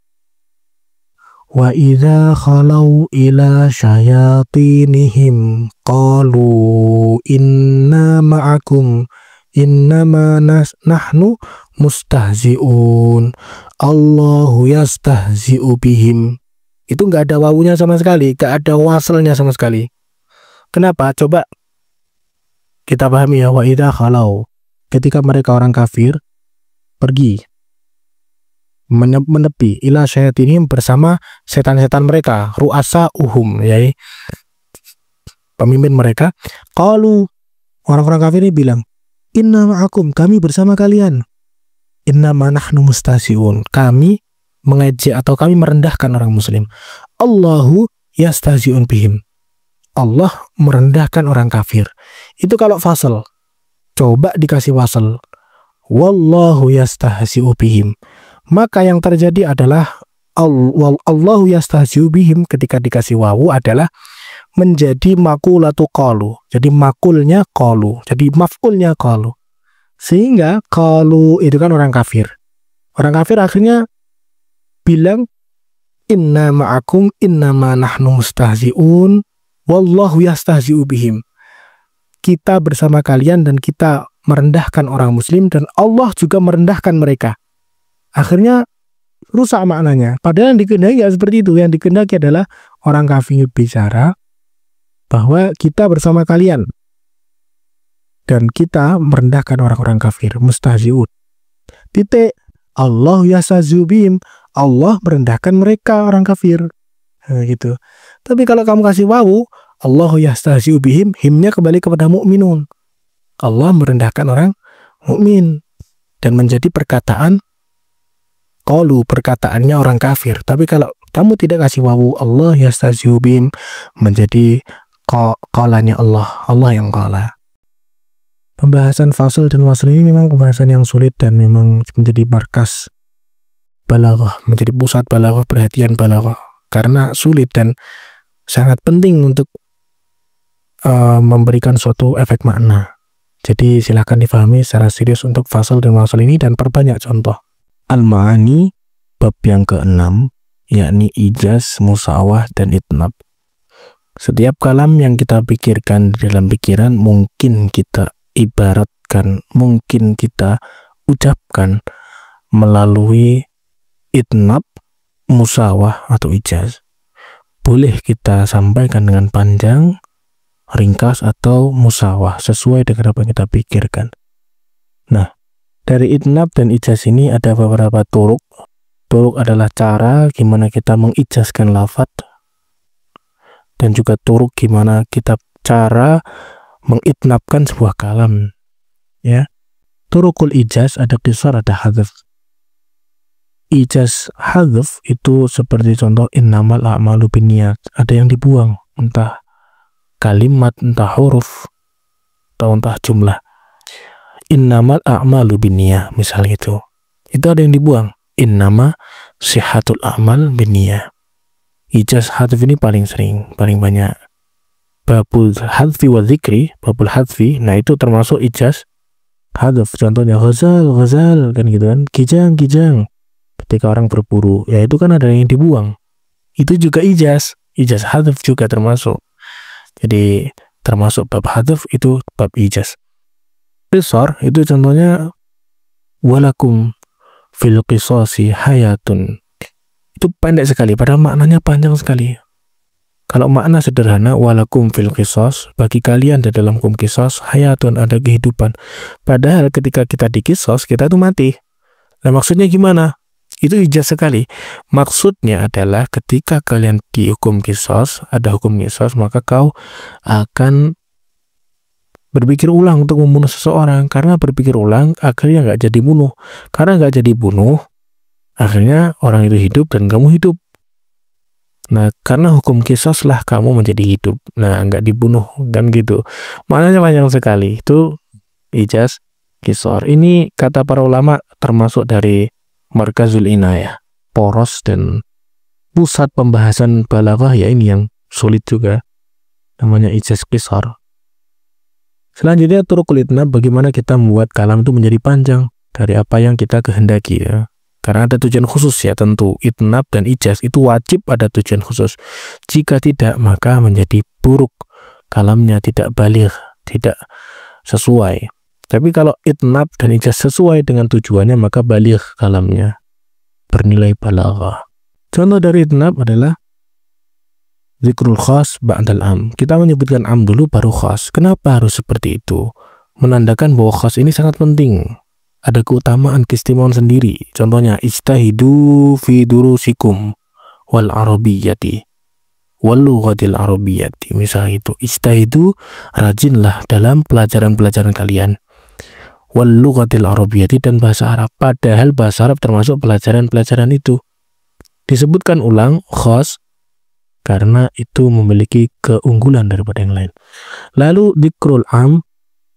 wa idza khalau ila syayatinihim qalu inna ma'akum innama nahnu mustahzi'un Allahu yastahzi'u bihim. Itu nggak ada wawunya sama sekali, nggak ada wasalnya sama sekali. Kenapa? Coba kita pahami ya. Wa idza khalau, ketika mereka orang kafir pergi menepi ila syayatinihim bersama setan-setan mereka, ru'asa uhum, ya, pemimpin mereka. Qalu, orang-orang kafir ini bilang, inna ma'akum, kami bersama kalian. Inna ma nahnu mustahzi'un, kami mengejek atau kami merendahkan orang muslim. Allahu yastahzi'un bihim, Allah merendahkan orang kafir. Itu kalau fasal. Coba dikasih wasal, wallahu yastahzi'u bihim, maka yang terjadi adalah Allahu yastahzi'u bihim ketika dikasih wawu adalah menjadi makulatu qalu. Jadi makulnya qalu, jadi maf'ulnya qalu. Sehingga qalu itu kan orang kafir. Orang kafir akhirnya bilang inna ma'akum innama nahnu mustahzi'un wallahu yastahzi'u bihim. Kita bersama kalian dan kita merendahkan orang muslim dan Allah juga merendahkan mereka. Akhirnya rusak maknanya. Padahal yang dikehendaki ya seperti itu. Yang dikehendaki adalah orang kafir bicara bahwa kita bersama kalian dan kita merendahkan orang-orang kafir, mustahzi'un. Titik. Allah yastahzi'u bihim, Allah merendahkan mereka orang kafir. Nah, gitu. Tapi kalau kamu kasih wawu, Allah yastahzi'u bihim, himnya kembali kepada mukminun. Allah merendahkan orang mukmin. dan menjadi perkataan qalu, perkataannya orang kafir. Tapi kalau kamu tidak kasih wawu, Allah yastahzi'u bihim, menjadi qalanya Allah, Allah yang qala. Pembahasan fasl dan wasl ini memang pembahasan yang sulit dan memang menjadi markas balaghah, menjadi pusat balaghah, perhatian balaghah, karena sulit dan sangat penting untuk memberikan suatu efek makna. Jadi silahkan difahami secara serius untuk fasl dan wasl ini dan perbanyak contoh. Al-Ma'ani bab yang ke-6, yakni ijaz, musawah, dan itnab. Setiap kalam yang kita pikirkan dalam pikiran mungkin kita ibaratkan, mungkin kita ucapkan melalui itnab, musawah, atau ijaz. Boleh kita sampaikan dengan panjang, ringkas, atau musawah sesuai dengan apa yang kita pikirkan. Nah, dari itnab dan ijaz ini ada beberapa turuk. Turuk adalah cara gimana kita mengijazkan lafaz, dan juga turuk gimana kita cara mengitnabkan sebuah kalam, ya. Turukul ijaz ada qisar, ada hadzf. Ijaz hadzf itu seperti contoh innamal a'malu binniyat, ada yang dibuang, entah kalimat, entah huruf, atau entah jumlah. Innamal a'malu binniyat, misal itu ada yang dibuang. Innama sihhatul a'mal binniyat. Ijaz hadzf ini paling sering, paling banyak. Babul hadfi wa dzikri, babul hadfi, nah itu termasuk ijaz hadzf. Contohnya ghazal kan gitu kan, kijang ketika orang berburu, ya itu kan ada yang dibuang, itu juga ijaz hadzf juga termasuk. Jadi termasuk bab hadzf itu bab ijaz. Qisar itu contohnya walakum fil qisasi hayatun, itu pendek sekali padahal maknanya panjang sekali. Kalau makna sederhana, walakum fil qisas, bagi kalian di dalam hukum qisas, hayatun, ada kehidupan. Padahal ketika kita di qisas, kita tuh mati. Nah maksudnya gimana? Itu ijaz sekali. Maksudnya adalah ketika kalian dihukum qisas, ada hukum qisas, maka kau akan berpikir ulang untuk membunuh seseorang. Karena berpikir ulang, akhirnya nggak jadi bunuh. Karena nggak jadi bunuh, akhirnya orang itu hidup dan kamu hidup. Nah, karena hukum qisas lah kamu menjadi hidup. Nah, nggak dibunuh dan gitu. Maknanya panjang sekali. Itu ijaz qisar. Ini kata para ulama termasuk dari markazul inayah, poros dan pusat pembahasan balaghah, ya ini yang sulit juga. Namanya ijaz qisar. Selanjutnya turukul itnab, bagaimana kita membuat kalam itu menjadi panjang dari apa yang kita kehendaki, ya. Karena ada tujuan khusus, ya tentu itnab dan ijaz itu wajib ada tujuan khusus. Jika tidak, maka menjadi buruk, kalamnya tidak baligh, tidak sesuai. Tapi kalau itnab dan ijaz sesuai dengan tujuannya, maka baligh kalamnya, bernilai balaghah. Contoh dari itnab adalah zikrul khas ba'dal am. Kita menyebutkan am dulu baru khas. Kenapa harus seperti itu? Menandakan bahwa khas ini sangat penting. Ada keutamaan keistimewaan sendiri. Contohnya ijtahidu fi durusikum wal arabiyyati wal lughatil arabiyyati. Misal itu ijtahidu, rajinlah dalam pelajaran-pelajaran kalian, wal lughatil arabiyyati, dan bahasa Arab. Padahal bahasa Arab termasuk pelajaran-pelajaran itu. Disebutkan ulang khas karena itu memiliki keunggulan daripada yang lain. Lalu dzikrul am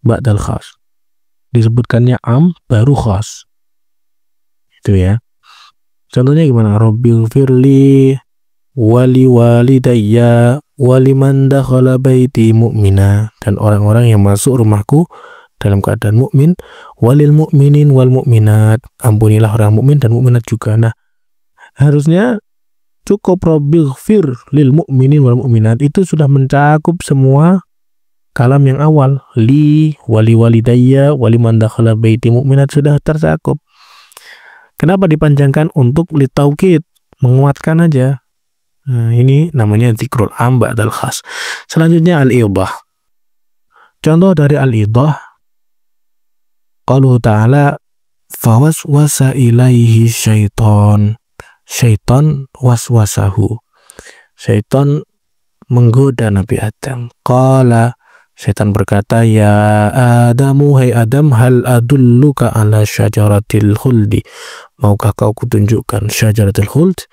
ba'dal khas. Disebutkannya am baru khas. Itu ya. Contohnya gimana? Rabbighfirli wali walidayya waliman dakhala baiti mu'mina, dan orang-orang yang masuk rumahku dalam keadaan mukmin, walil mu'minin wal mu'minat, ampunilah orang mukmin dan mukminat juga. Nah, harusnya cukup rabbighfir lil mu'minin wal mu'minat, itu sudah mencakup semua kalam yang awal. Li wali walidayya waliman dakhala baiti mu'minat sudah tercakup. Kenapa dipanjangkan? Untuk litaukid, menguatkan aja. Nah, ini namanya zikrul am ba'dal khas. Selanjutnya al-idah. Contoh dari al-idah, qaluhu ta'ala fawaswasa ilaihi syaiton. Syaiton waswasahu. Syaiton menggoda Nabi Adam. Qala Setan berkata, "Ya Adamu, hai Adam, hal adulluka ala syajaratil khuldi." Maukah kau kutunjukkan syajaratil khuld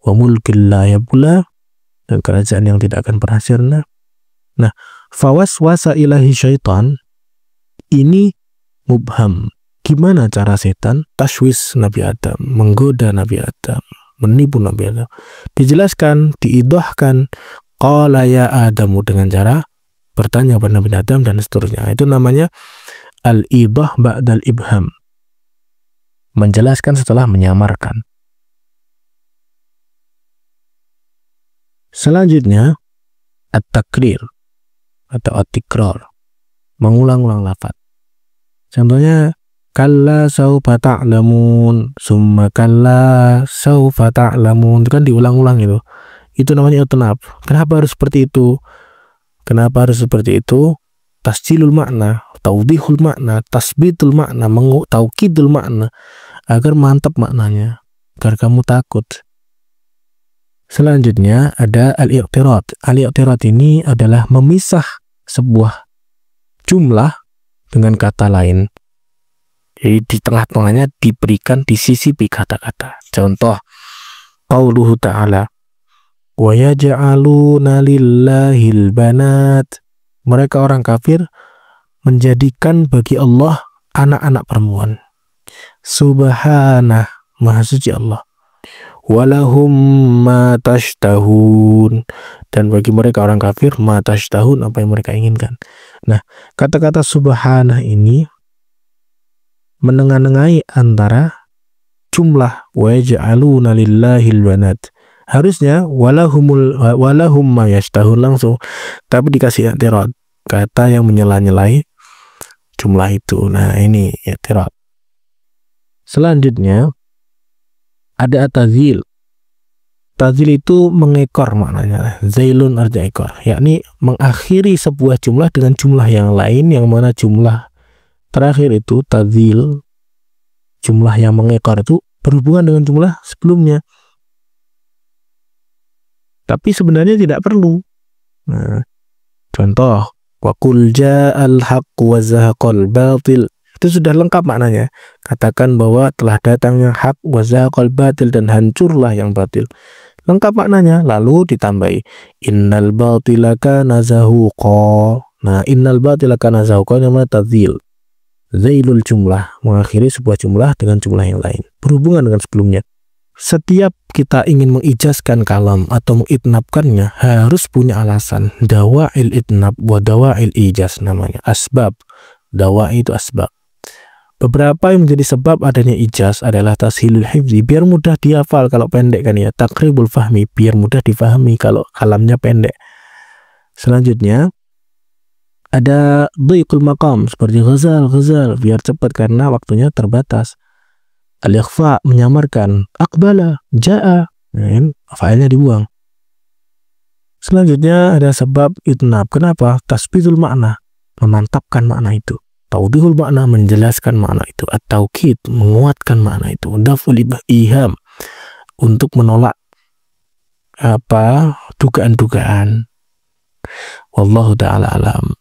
wa mulkil la yabla, dan kerajaan yang tidak akan pernah sirna. Nah, fawaswasa ilahi syaitan ini mubham. Gimana cara setan taswis Nabi Adam, menggoda Nabi Adam, menipu Nabi Adam? Dijelaskan, diidahkan, qala ya Adamu, dengan cara bertanya kepada Nabi Adam dan seterusnya. Itu namanya al-idah ba'dal ibham. Menjelaskan setelah menyamarkan. Selanjutnya at-takrir atau at-tikrar, mengulang-ulang lafaz. Contohnya kalla saufa ta'lamun, summa kalla saufa ta'lamun, itu kan diulang-ulang itu. Itu namanya itnab. Kenapa harus seperti itu? Kenapa harus seperti itu? Tasjilul makna, taudihul makna, tasbitul makna, taukidul makna, agar mantap maknanya, agar kamu takut. Selanjutnya ada al-i'tirad. Al-i'tirad ini adalah memisah sebuah jumlah dengan kata lain. Jadi di tengah-tengahnya diberikan, disisipi kata-kata. Contoh, qauluhu ta'ala, wa yaj'aluna lillahil banat. Mereka orang kafir menjadikan bagi Allah anak-anak perempuan. Subhanah, maha suci Allah. Walahum ma tashtahun, dan bagi mereka orang kafir ma tashtahun, apa yang mereka inginkan. Nah, kata-kata subhanah ini menengahi antara jumlah wa yaj'aluna lillahil banat. Harusnya walahum ma yashtahun langsung, tapi dikasih i'tirad, kata yang menyela-nyelai jumlah itu. Nah, ini i'tirad. Selanjutnya ada at-tazil. Tazil itu mengekor maknanya. Zailun artinya ekor, yakni mengakhiri sebuah jumlah dengan jumlah yang lain, yang mana jumlah terakhir itu tazil, jumlah yang mengekor itu berhubungan dengan jumlah sebelumnya. Tapi sebenarnya tidak perlu. Nah, contoh, wa qul ja'al haqq wa zahaqal batil. Itu sudah lengkap maknanya. Katakan bahwa telah datangnya hak wa zahaqal batil, dan hancurlah yang batil. Lengkap maknanya. Lalu ditambahi innal batila kana zahuqa. Nah, innal batila kana zahuqa namanya tadzil. Zailul jumlah, mengakhiri sebuah jumlah dengan jumlah yang lain, berhubungan dengan sebelumnya. Setiap kita ingin mengijazkan kalam atau mengitnabkannya harus punya alasan. Dawa'il itnab wa dawa'il ijaz namanya. Asbab. Dawa'i itu asbab. Beberapa yang menjadi sebab adanya ijaz adalah tashilul hifzi, biar mudah dihafal kalau pendek kan ya. Takribul fahmi, biar mudah difahami kalau kalamnya pendek. Selanjutnya ada dhiqul maqam, seperti ghazal, biar cepat karena waktunya terbatas. Al-ikhfa, menyamarkan. Aqbala, ja'a, failnya dibuang. Selanjutnya ada sebab itnab. Kenapa? Tasbitul makna, memantapkan makna itu. Taudihul makna, menjelaskan makna itu. At-taukid, menguatkan makna itu. Daf'ul iham, untuk menolak dugaan-dugaan. Wallahu ta'ala alam.